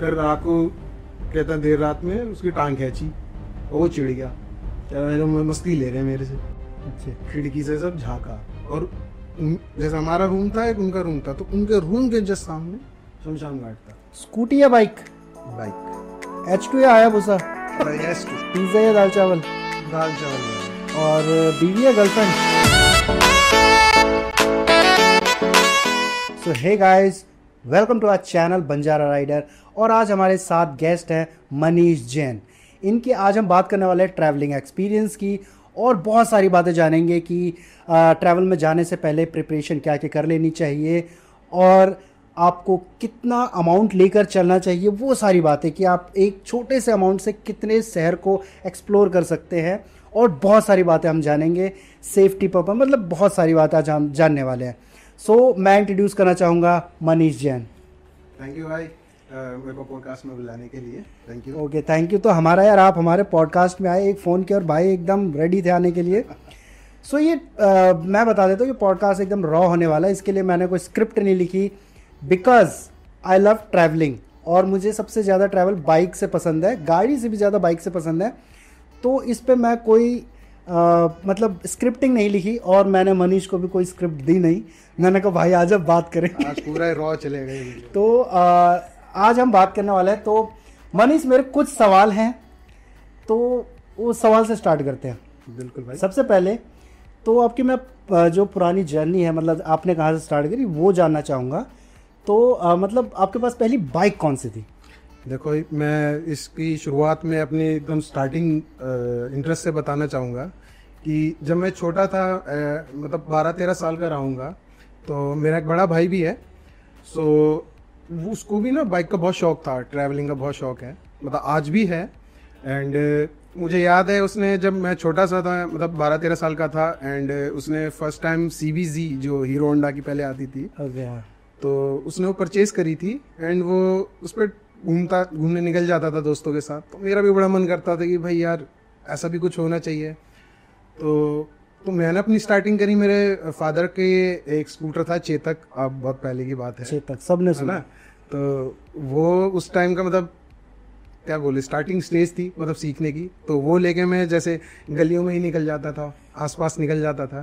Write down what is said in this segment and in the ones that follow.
फिर रात को कहता देर रात में उसकी टांग खींची और वो चिढ़ गया, मस्ती ले रहे हैं मेरे से। अच्छा। खिड़की से सब झाँका और जैसे हमारा रूम था एक उनका रूम था, तो उनके रूम के जस्ट सामने शमशान घाट था। स्कूटी या बाइक? बाइक। H2 या हायाबुसा? H2। पिज्जा या दाल चावल? दाल चावल। और बीवी या girlfriend? So hey guys, welcome to our channel Banjara rider. और आज हमारे साथ गेस्ट हैं मनीष जैन। इनकी आज हम बात करने वाले हैं ट्रैवलिंग एक्सपीरियंस की, और बहुत सारी बातें जानेंगे कि ट्रैवल में जाने से पहले प्रिपरेशन क्या क्या कर लेनी चाहिए और आपको कितना अमाउंट लेकर चलना चाहिए। वो सारी बातें कि आप एक छोटे से अमाउंट से कितने शहर को एक्सप्लोर कर सकते हैं, और बहुत सारी बातें हम जानेंगे सेफ्टी पर्पज, मतलब बहुत सारी बातें आज हम जानने वाले हैं। सो मैं इंट्रोड्यूस करना चाहूँगा मनीष जैन। थैंक यू भाई मेरे को पॉडकास्ट में बुलाने के लिए। Thank you. Okay, thank you. तो हमारा यार, आप हमारे पॉडकास्ट में आए, एक फ़ोन किया और भाई एकदम रेडी थे आने के लिए। सो ये मैं बता देता हूँ, ये पॉडकास्ट एकदम रॉ होने वाला है। इसके लिए मैंने कोई स्क्रिप्ट नहीं लिखी, बिकॉज आई लव ट्रैवलिंग, और मुझे सबसे ज़्यादा ट्रैवल बाइक से पसंद है, गाड़ी से भी ज़्यादा बाइक से पसंद है। तो इस पे मैं कोई मतलब स्क्रिप्टिंग नहीं लिखी, और मैंने मनीष को भी कोई स्क्रिप्ट दी नहीं। मैंने कहा भाई आज अब बात करें, आज पूरा रॉ चलेगा। तो आज हम बात करने वाले हैं। तो मनीष, मेरे कुछ सवाल हैं, तो वो सवाल से स्टार्ट करते हैं। बिल्कुल भाई। सबसे पहले तो आपकी मैं जो पुरानी जर्नी है, मतलब आपने कहाँ से स्टार्ट करी, वो जानना चाहूँगा। तो मतलब आपके पास पहली बाइक कौन सी थी? देखो, मैं इसकी शुरुआत में अपनी एकदम स्टार्टिंग इंटरेस्ट से बताना चाहूँगा कि जब मैं छोटा था, मतलब 12-13 साल का रहूँगा, तो मेरा एक बड़ा भाई भी है। सो उसको भी ना बाइक का बहुत शौक था, ट्रैवलिंग का बहुत शौक है, मतलब आज भी है। एंड मुझे याद है, उसने जब मैं छोटा सा था, मतलब 12-13 साल का था, एंड उसने फर्स्ट टाइम CBZ जो हीरो होंडा की पहले आती थी, तो उसने वो परचेज करी थी। एंड वो उस पर घूमने निकल जाता था दोस्तों के साथ। तो मेरा भी बड़ा मन करता था कि भाई यार ऐसा भी कुछ होना चाहिए। तो मैंने अपनी स्टार्टिंग करी, मेरे फादर के एक स्कूटर था चेतक, अब बहुत पहले की बात है, चेतक सबने सुना। तो वो उस टाइम का मतलब क्या बोले, स्टार्टिंग स्टेज थी मतलब सीखने की। तो वो लेके मैं जैसे गलियों में ही निकल जाता था, आसपास निकल जाता था।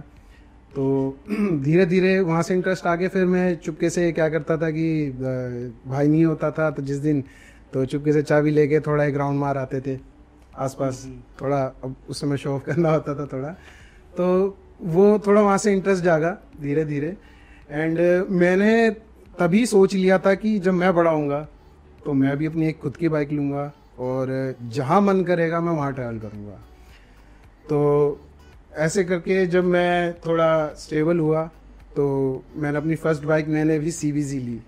तो धीरे धीरे वहाँ से इंटरेस्ट आ गया। फिर मैं चुपके से क्या करता था कि भाई नहीं होता था तो जिस दिन, तो चुपके से चाबी लेके थोड़ा एक राउंड मार आते थे आसपास, थोड़ा अब उस समय शो ऑफ करना होता था थोड़ा। तो वो थोड़ा वहाँ से इंटरेस्ट जागा धीरे धीरे। एंड मैंने तभी सोच लिया था कि जब मैं बड़ा होऊंगा तो मैं भी अपनी एक खुद की बाइक लूँगा, और जहाँ मन करेगा मैं वहाँ ट्रैवल करूँगा। तो ऐसे करके जब मैं थोड़ा स्टेबल हुआ, तो मैंने अपनी फर्स्ट बाइक, मैंने भी CBZ ली।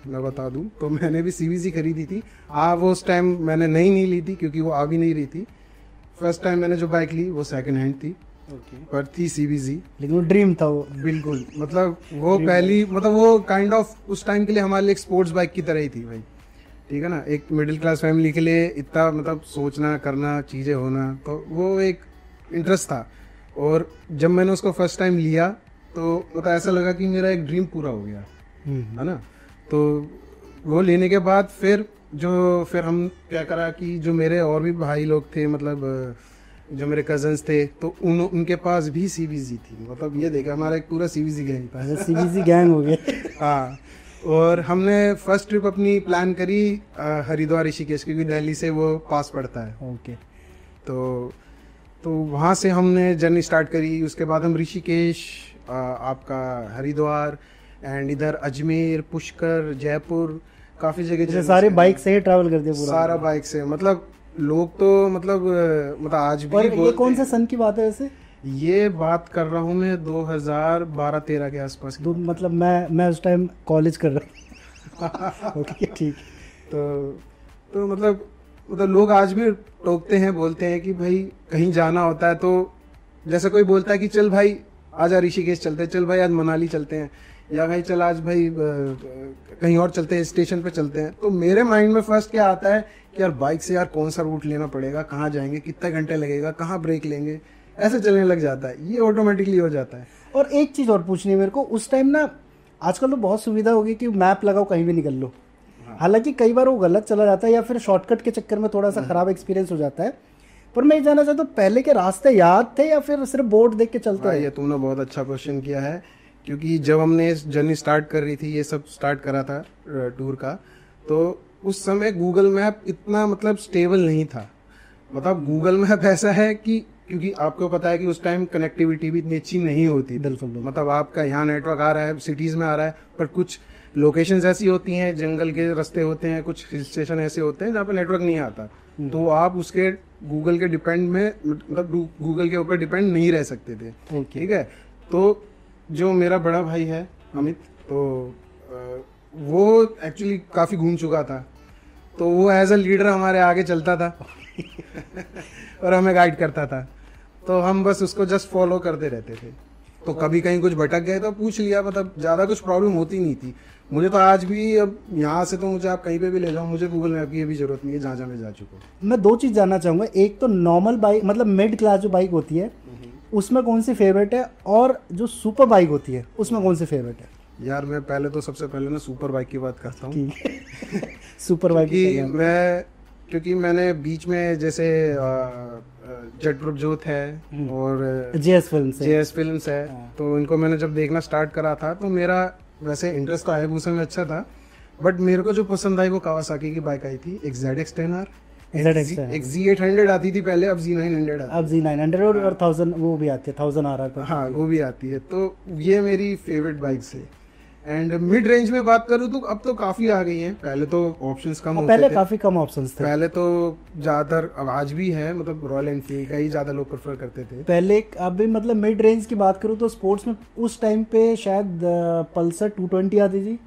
मैं बता दूं तो मैंने भी CBZ खरीदी थी। हाँ, वो उस टाइम मैंने नई नहीं ली थी क्योंकि वो आ भी नहीं रही थी। फर्स्ट टाइम मैंने जो बाइक ली वो सेकंड हैंड थी, पर थी CBZ। लेकिन वो ड्रीम था वो। बिल्कुल, मतलब वो पहली, मतलब वो काइंड ऑफ उस टाइम के लिए हमारे लिए एक स्पोर्ट्स बाइक की तरह ही थी भाई, ठीक है ना। एक मिडिल क्लास फैमिली के लिए इतना मतलब सोचना करना, चीज़ें होना, तो वो एक इंटरेस्ट था। और जब मैंने उसको फर्स्ट टाइम लिया तो मतलब ऐसा लगा कि मेरा एक ड्रीम पूरा हो गया, है ना। तो वो लेने के बाद फिर हम क्या करा कि जो मेरे और भी भाई लोग थे, मतलब जो मेरे कजन्स थे, तो उनके पास भी CBZ थी। मतलब ये देखा, हमारा एक पूरा CBZ गैंग था। CBZ गैंग हो गया। हाँ, और हमने फर्स्ट ट्रिप अपनी प्लान करी हरिद्वार ऋषिकेश, क्योंकि दिल्ली से वो पास पड़ता है। ओके। तो वहाँ से हमने जर्नी स्टार्ट करी। उसके बाद हम ऋषिकेश, आपका हरिद्वार, एंड इधर अजमेर, पुष्कर, जयपुर, काफ़ी जगह सारे बाइक से ही ट्रैवल कर दिया पूरा? सारा बाइक से। मतलब लोग तो मतलब आज भी बोलते। ये कौन से सन की बात है वैसे? ये बात कर रहा हूँ मैं 2012-13 के आसपास। मतलब मैं उस टाइम कॉलेज कर रहा हूँ। ओके, ठीक। तो मतलब लोग आज भी टोकते हैं, बोलते हैं कि भाई कहीं जाना होता है तो जैसे कोई बोलता है कि चल भाई आजा ऋषिकेश चलते हैं, चल भाई आज मनाली चलते हैं, या भाई चल आज भाई कहीं और चलते हैं, स्टेशन पे चलते हैं। तो मेरे माइंड में फर्स्ट क्या आता है कि यार बाइक से यार कौन सा रूट लेना पड़ेगा, कहाँ जाएंगे, कितने घंटे लगेगा, कहाँ ब्रेक लेंगे, ऐसे चलने लग जाता है। ये ऑटोमेटिकली हो जाता है। और एक चीज़ और पूछनी है मेरे को, उस टाइम ना, आजकल तो बहुत सुविधा हो गई कि मैप लगाओ कहीं भी निकल लो। हाँ। हालांकि कई बार वो गलत चला जाता है या फिर शॉर्टकट के चक्कर में थोड़ा सा खराब एक्सपीरियंस हो जाता है। पर मैं ये जानना चाहता हूँ, पहले के रास्ते याद थे या फिर सिर्फ बोर्ड देख के चलते रहे? ये तुमने बहुत अच्छा क्वेश्चन किया है, क्योंकि जब हमने जर्नी स्टार्ट कर रही थी, ये सब स्टार्ट करा था टूर का, तो उस समय गूगल मैप इतना मतलब स्टेबल नहीं था। मतलब गूगल मैप ऐसा है कि क्योंकि आपको पता है कि उस टाइम कनेक्टिविटी भी इतनी अच्छी नहीं होती। बिल्कुल। मतलब आपका यहाँ नेटवर्क आ रहा है, सिटीज में आ रहा है, पर कुछ लोकेशंस ऐसी होती हैं, जंगल के रास्ते होते हैं, कुछ हिल स्टेशन ऐसे होते हैं जहाँ पे नेटवर्क नहीं आता, तो आप उसके गूगल के डिपेंड में, मतलब गूगल के ऊपर डिपेंड नहीं रह सकते थे। ठीक है, तो जो मेरा बड़ा भाई है अमित, तो वो एक्चुअली काफी घूम चुका था, तो वो एज अ लीडर हमारे आगे चलता था और हमें गाइड करता था, तो हम बस उसको जस्ट फॉलो करते रहते थे। तो कभी कहीं कुछ भटक गए तो पूछ लिया, मतलब ज्यादा कुछ प्रॉब्लम होती नहीं थी। मुझे तो आज भी, अब यहाँ से तो मुझे आप कहीं पे भी ले जाओ, मुझे गूगल मैप की भी जरूरत नहीं है, जहाँ जहाँ मैं जा चुका हूँ। मैं 2 चीज जानना चाहूंगा, एक तो नॉर्मल बाइक मतलब मिड क्लास जो बाइक होती है उसमें कौन सी फेवरेट है, और जो सुपर बाइक होती है उसमें कौन सी फेवरेट है? यार मैं पहले तो सबसे पहले ना सुपर बाइक की बात करता हूँ। सुपर बाइक क्योंकि मैंने बीच में जैसे जेट प्रभजोत है और जेएस फिल्म्स है, तो इनको मैंने जब देखना स्टार्ट करा था, तो मेरा वैसे इंटरेस्ट तो हायाबुसा में अच्छा था, बट मेरे को जो पसंद आई वो कावासाकी की बाइक आई थी, एक ZX-10R, एक Z800 आती थी पहले, अब Z900 आती है। अब Z900 और 1000 वो भी आती है, 1000 RR। हाँ, वो भी आती है। तो ये मेरी फेवरेट बाइक्स है। एंड मिड रेंज में बात करूँ तो अब तो काफी आ गई हैं, पहले तो ऑप्शंस कम होते थे। पहले काफी कम ऑप्शंस थे। पहले तो ज्यादातर, अब आज भी है, मतलब रॉयल एनफील्ड का ही ज्यादा लोग प्रेफर करते थे पहले। अभी मतलब मिड रेंज की बात करूँ तो स्पोर्ट्स में उस टाइम पे शायद पल्सर 220 आती थी,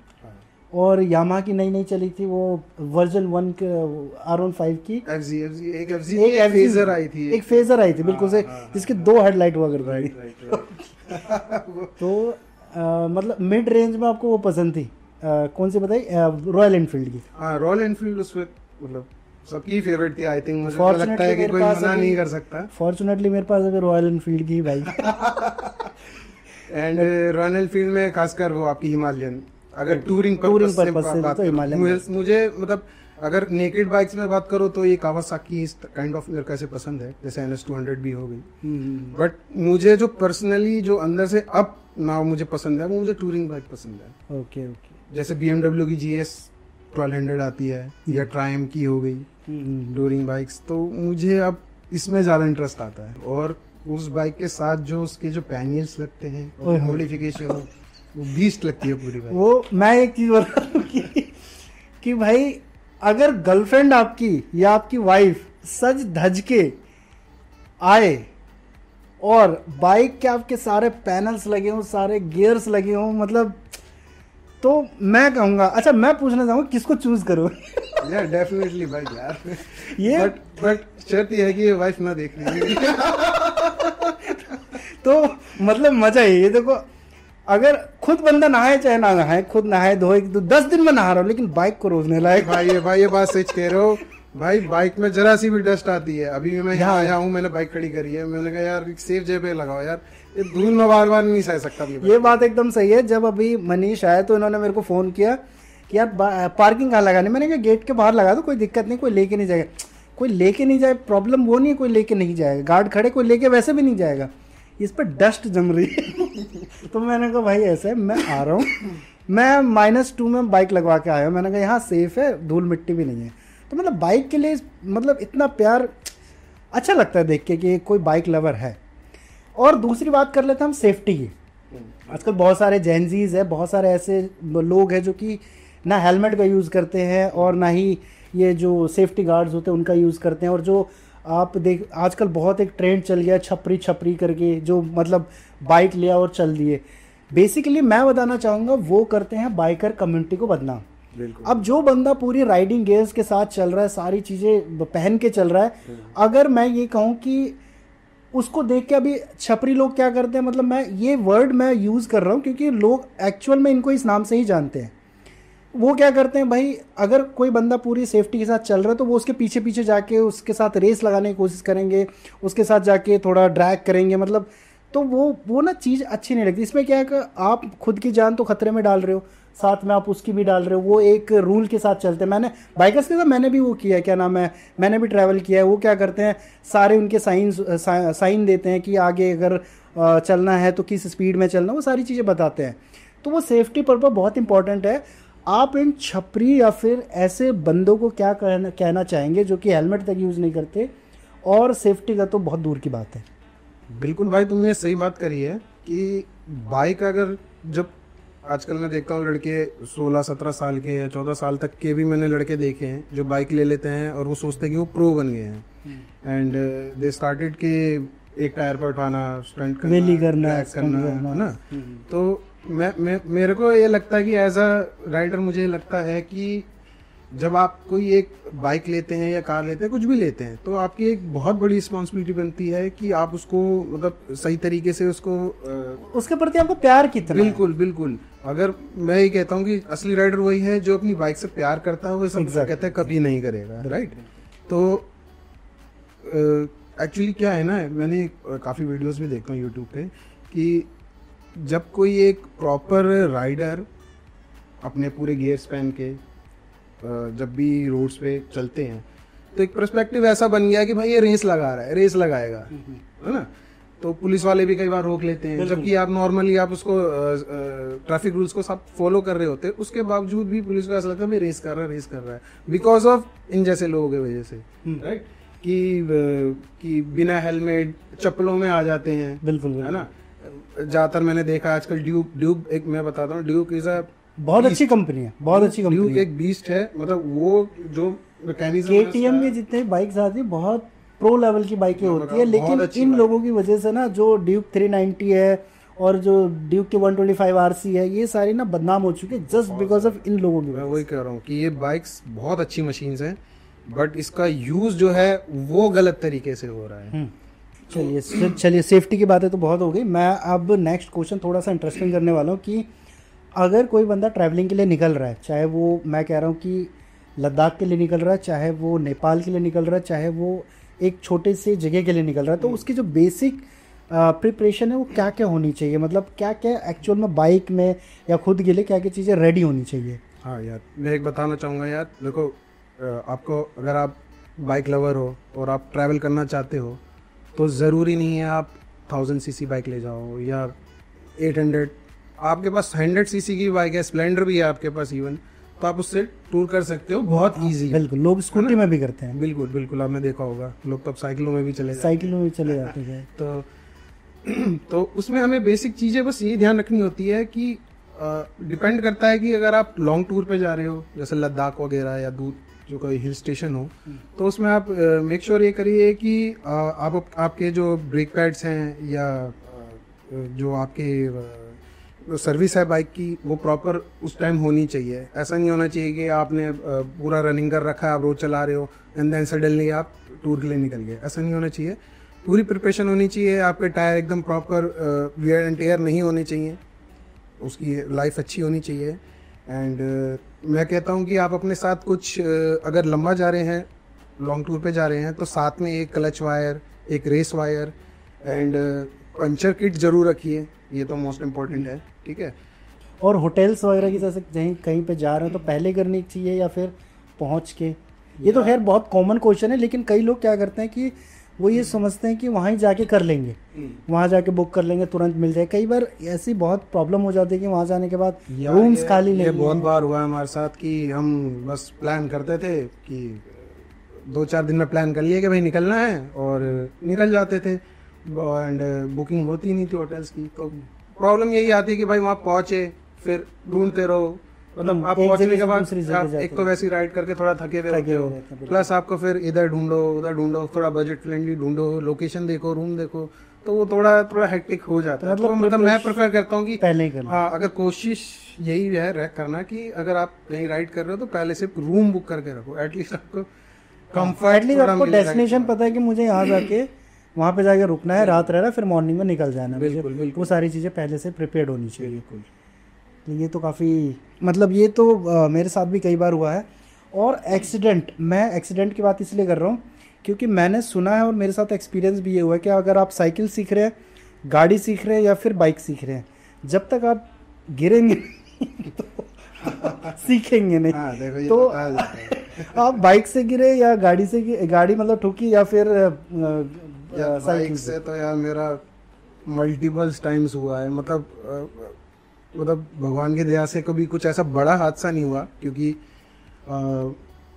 और यामाहा की नई चली थी वो वर्जन 1 R15 की एक फेजर आई थी, एक फेजर आई थी बिल्कुल से, जिसके 2 हेडलाइट हुआ करती थी। तो मतलब मिड रेंज में आपको वो पसंद थी कौन सी बताई? रॉयल एनफील्ड की। हाँ, रॉयल एनफील्ड उसमें मतलब सबकी फेवरेट थी, आई थिंक। मुझे तो लगता है कि कोई मना नहीं कर सकता। फॉर्चुनेटली मेरे पास अभी रॉयल एनफील्ड की बाइक एंड रॉयल एनफील्ड में खासकर वो आपकी हिमालयन, अगर टूरिंग पर्पस से तो हिमालयन मुझे मतलब अगर नेकेड बाइक्स में बात करो तो ये कावासाकी काइंड ऑफ मेरे को ऐसे पसंद है, जैसे NS200 भी हो गई। बट मुझे जो पर्सनली जो अंदर से अब ना मुझे पसंद है, वो मुझे टूरिंग बाइक पसंद है। ओके। जैसे BMW की GS 1200 आती है, या ट्रायम्फ की हो गई टूरिंग बाइक्स, तो मुझे अब इसमें ज्यादा इंटरेस्ट आता है। और उस बाइक के साथ जो उसके जो पैनियल्स लगते हैं, मॉडिफिकेशन, वो बीस्ट लगती है पूरी बाइक। वो मैं एक चीज बता दूं कि भाई अगर गर्लफ्रेंड आपकी या आपकी वाइफ सज धज के आए और बाइक के आपके सारे पैनल्स लगे हों, सारे गियर्स लगे हों, मतलब तो मैं कहूंगा, अच्छा मैं पूछना चाहूंगा किसको चूज करो? यार डेफिनेटली भाई यार, ये बट शर्त ये है कि ये वाइफ ना देख रही है। तो मतलब मजा है ये। देखो, अगर खुद बंदा नहाए चाहे ना नहाए, खुद नहाए धोए, तो 10 दिन में नहा रहा हूँ, लेकिन बाइक को रोजने लायक। भाई ये बात सच कह रहे हो भाई। बाइक में जरा सी भी डस्ट आती है, अभी मैं यहाँ आया हूँ, मैंने बाइक खड़ी करी है, मैंने कहा यार सेफ जगह पे लगाओ यार, ये धूल में बार बार नहीं सह सकता। ये बात एकदम सही है। जब अभी मनीष आया तो इन्होंने मेरे को फोन किया कि यार पार्किंग कहाँ लगानी, मैंने कहा गेट के बाहर लगा दो, कोई दिक्कत नहीं, कोई लेके नहीं जाएगा। कोई लेके नहीं जाए, प्रॉब्लम वो नहीं है, कोई लेके नहीं जाएगा, गार्ड खड़े, कोई लेके वैसे भी नहीं जाएगा, इस पर डस्ट जम रही है। तो मैंने कहा भाई ऐसा है, मैं आ रहा हूँ, मैं -2 में बाइक लगवा के आया हूँ, मैंने कहा यहाँ सेफ है, धूल मिट्टी भी नहीं है। तो मतलब बाइक के लिए मतलब इतना प्यार अच्छा लगता है देख के कि कोई बाइक लवर है। और दूसरी बात कर लेते हैं हम सेफ्टी की। आजकल बहुत सारे जेनजीज है, बहुत सारे ऐसे लोग हैं जो कि ना हेलमेट का यूज़ करते हैं और ना ही ये जो सेफ्टी गार्ड्स होते हैं उनका यूज़ करते हैं। और जो आप देख, आजकल बहुत एक ट्रेंड चल गया छपरी करके, जो मतलब बाइक लिया और चल दिए। बेसिकली मैं बताना चाहूँगा वो करते हैं बाइकर कम्युनिटी को बदनाम। अब जो बंदा पूरी राइडिंग गियर्स के साथ चल रहा है, सारी चीज़ें पहन के चल रहा है, अगर मैं ये कहूँ कि उसको देख के अभी छपरी लोग क्या करते हैं, मतलब मैं ये वर्ड मैं यूज़ कर रहा हूँ क्योंकि लोग एक्चुअल में इनको इस नाम से ही जानते हैं। वो क्या करते हैं भाई, अगर कोई बंदा पूरी सेफ्टी के साथ चल रहा है तो वो उसके पीछे पीछे जाके उसके साथ रेस लगाने की कोशिश करेंगे, उसके साथ जाके थोड़ा ड्रैग करेंगे, मतलब तो वो ना चीज़ अच्छी नहीं लगती। इसमें क्या है कि आप खुद की जान तो खतरे में डाल रहे हो, साथ में आप उसकी भी डाल रहे हो, वो एक रूल के साथ चलते हैं। मैंने बाइकर्स के साथ मैंने भी वो किया है, क्या नाम है, मैंने भी ट्रैवल किया है। वो क्या करते हैं, सारे उनके साइन देते हैं कि आगे अगर चलना है तो किस स्पीड में चलना, वो सारी चीज़ें बताते हैं। तो वो सेफ्टी पर्पज बहुत इंपॉर्टेंट है। आप इन छपरी या फिर ऐसे बंदों को क्या कहना चाहेंगे जो कि हेलमेट तक यूज़ नहीं करते, और सेफ्टी का तो बहुत दूर की बात है। बिल्कुल भाई, तुमने सही बात करी है कि बाइक अगर, जब आजकल मैं देखता हूँ लड़के 16-17 साल के या 14 साल तक के भी मैंने लड़के देखे हैं जो बाइक ले लेते हैं और वो सोचते हैं कि वो प्रो बन गए हैं, एंड दे स्टार्टेड के एक टायर पर उठाना, स्टंट करना, वेली करना, है ना। तो मेरे को ये लगता है कि एज अ राइडर मुझे लगता है कि जब आप कोई एक बाइक लेते हैं या कार लेते हैं, कुछ भी लेते हैं, तो आपकी एक बहुत बड़ी रिस्पॉन्सिबिलिटी बनती है कि आप उसको मतलब सही तरीके से उसको उसके प्रति आपको प्यार कितना। बिल्कुल बिल्कुल। अगर मैं ये कहता हूँ कि असली राइडर वही है जो अपनी बाइक से प्यार करता है, वो सब कहते हैं कभी नहीं करेगा, राइट। तो एक्चुअली क्या है ना, मैंने काफ़ी वीडियोस भी देखता हूँ यूट्यूब पे कि जब कोई एक प्रॉपर राइडर अपने पूरे गियर्स पहन के जब भी रोड्स पे चलते हैं, तो एक पर्सपेक्टिव ऐसा बन गया कि भाई ये रेस लगा रहा है, रेस लगाएगा, है ना। तो पुलिस वाले भी कई बार रोक लेते हैं, जबकि आप नॉर्मली आप उसको ट्रैफिक रूल्स को सब फॉलो कर रहे होते हैं, उसके बावजूद भी पुलिस को ऐसा लगता है रेस कर रहा है बिकॉज ऑफ इन जैसे लोगों की वजह से, राइट। कि बिना हेलमेट चप्पलों में आ जाते हैं, बिल्कुल, है ना। ज्यादातर मैंने देखा आजकल ड्यूक एक मैं बताता हूँ, ड्यूक इज अ बहुत अच्छी कंपनी है, बहुत अच्छी कंपनी है। ड्यूक एक बीस्ट है, मतलब वो जो मैकेनिज्म KTM के जितने बाइक्स आती है बहुत प्रो लेवल की बाइकें होती है, लेकिन इन लोगों की वजह से ना जो ड्यूक 390 है और जो ड्यूक के 125 RC है, ये सारी ना बदनाम हो चुके हैं जस्ट बिकॉज ऑफ इन लोगों की। मैं वही कह रहा हूँ कि ये बाइक्स बहुत अच्छी मशीन्स हैं, बट इसका यूज जो है वो गलत तरीके से हो रहा है। चलिए सेफ्टी की बातें तो बहुत हो गई। मैं अब नेक्स्ट क्वेश्चन थोड़ा सा इंटरेस्टिंग करने वाला हूँ कि अगर कोई बंदा ट्रैवलिंग के लिए निकल रहा है, चाहे वो मैं कह रहा हूँ कि लद्दाख के लिए निकल रहा है, चाहे वो नेपाल के लिए निकल रहा है, चाहे वो एक छोटे से जगह के लिए निकल रहा है, तो उसकी जो बेसिक प्रिपरेशन है वो क्या क्या होनी चाहिए, मतलब क्या क्या एक्चुअल में बाइक में या खुद के लिए क्या क्या चीज़ें रेडी होनी चाहिए। हाँ यार, मैं एक बताना चाहूँगा यार, देखो आपको अगर आप बाइक लवर हो और आप ट्रैवल करना चाहते हो, तो ज़रूरी नहीं है आप 1000 cc बाइक ले जाओ या 800, आपके पास 100 cc की बाइक है, स्प्लेंडर भी है आपके पास इवन, तो आप उससे टूर कर सकते हो, बहुत इजी। बिल्कुल, लोग स्कूटी में भी करते हैं। बिल्कुल बिल्कुल, आपने देखा होगा लोग तो साइकिलों में भी चले जाते हैं। तो उसमें हमें बेसिक चीज़ें बस ये ध्यान रखनी होती है कि डिपेंड करता है कि अगर आप लॉन्ग टूर पे जा रहे हो, जैसे लद्दाख वगैरह या दूर जो कोई हिल स्टेशन हो, तो उसमें आप मेक श्योर ये करिए कि आपके जो ब्रेक पैड्स हैं या जो आपके सर्विस है बाइक की, वो प्रॉपर उस टाइम होनी चाहिए। ऐसा नहीं होना चाहिए कि आपने पूरा रनिंग कर रखा है, आप रोज चला रहे हो एंड देन सडनली आप टूर के लिए निकल गए, ऐसा नहीं होना चाहिए। पूरी प्रिपरेशन होनी चाहिए, आपके टायर एकदम प्रॉपर वियर एंड टेयर नहीं होने चाहिए, उसकी लाइफ अच्छी होनी चाहिए। एंड मैं कहता हूँ कि आप अपने साथ कुछ अगर लंबा जा रहे हैं, लॉन्ग टूर पे जा रहे हैं, तो साथ में एक क्लच वायर, एक race wire and puncture kit जरूर रखिए, ये तो मोस्ट इम्पोर्टेंट है, ठीक है। और होटल्स वगैरह की जैसे कहीं पे जा रहे हैं तो पहले करनी चाहिए या फिर पहुँच के, ये तो खैर बहुत कॉमन क्वेश्चन है, लेकिन कई लोग क्या करते हैं कि वो ये समझते हैं कि वहाँ ही जाके कर लेंगे, वहाँ जाके बुक कर लेंगे, तुरंत मिल जाए। कई बार ऐसी बहुत प्रॉब्लम हो जाती है कि वहाँ जाने के बाद रूम्स खाली नहीं। ये बहुत बार हुआ है हमारे साथ कि हम बस प्लान करते थे कि 2-4 दिन में प्लान कर लिए कि भाई निकलना है, और निकल जाते थे एंड बुकिंग होती नहीं थी होटल्स की। तो प्रॉब्लम यही आती है कि भाई वहाँ पहुँचे फिर ढूंढते रहो, मतलब आप पहुंचने के बाद एक तो वैसे राइड करके थोड़ा थके हुए होते हो, प्लस आपको फिर इधर ढूंढो उधर ढूंढो, थोड़ा बजट फ्रेंडली ढूंढो, लोकेशन देखो, रूम देखो, तो वो थोड़ा हेक्टिक हो जाता है। मतलब मैं प्रेफर करता हूँ कि पहले ही करना। हाँ, अगर कोशिश यही है करना कि अगर आप कहीं राइड कर रहे हो तो पहले से रूम बुक करके रखो, एटलीस्ट आपको कंफर्ट, एटलीस्ट आपको डेस्टिनेशन पता है कि मुझे यहाँ जाके वहाँ पे जाके रुकना है, रात रहना, फिर मॉर्निंग में निकल जाना है। बिल्कुल, वो सारी चीज़ें पहले से प्रिपेयर्ड होनी चाहिए। ये तो काफ़ी, मतलब ये तो मेरे साथ भी कई बार हुआ है। और एक्सीडेंट, मैं एक्सीडेंट की बात इसलिए कर रहा हूँ क्योंकि मैंने सुना है और मेरे साथ एक्सपीरियंस भी ये हुआ है कि अगर आप साइकिल सीख रहे हैं, गाड़ी सीख रहे हैं या फिर बाइक सीख रहे हैं, जब तक आप गिरेंगे तो सीखेंगे नहीं। हाँ देखो ये तो बताया जाता है। आप बाइक से गिरे या गाड़ी से गाड़ी मतलब ठुकी या फिर यार साइकिल बाइक से तो यार मेरा मल्टीपल्स टाइम्स हुआ है, मतलब भगवान की दया से कभी कुछ ऐसा बड़ा हादसा नहीं हुआ, क्योंकि